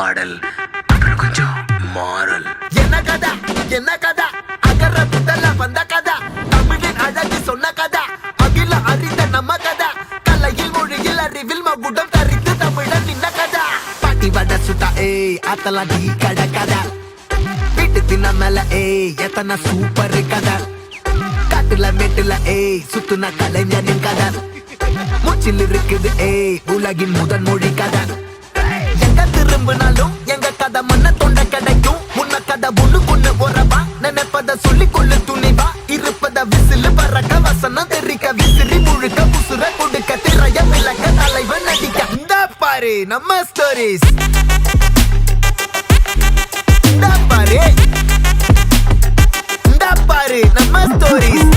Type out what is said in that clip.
பாடல் அப்புறம் கொஞ்சம் மாறல். என்ன கதா அகர முதல்ல வந்த கதா, தமிழின் அழகு சொன்ன கதா, அகில அறிந்த நம்ம கதா, கலையில் மொழியில் அறிவில் மகுடம் தரித்து தமிழன் நின்ன கதா. பாட்டி வட சுட்டா அத்தலாம் டீ கட கதா, வீட்டு தின்ன மேல எத்தனை சூப்பர் கதா, காட்டுல மேட்டுல சுத்துன கலைஞனின் கதா, மூச்சில் இருக்குது உலகின் முதன் மொழி கதா. எங்க திரும்பினாலும் எங்க கதை மண்ண தொண்ட கிடைக்கும், முன்ன கதை ஒண்ணு உறவா, நினைப்பத சொல்லி கொள்ளு துணிவா, இருப்பத விசிலு பறக்க வசனம் தெரிக்க விசிறி முழுக்க புசுர கொடுக்க திரைய விளக்க தலைவன் நடிக்க. இந்த பாரு நம்ம ஸ்டோரிஸ், இந்த பாரு நம்ம ஸ்டோரிஸ்.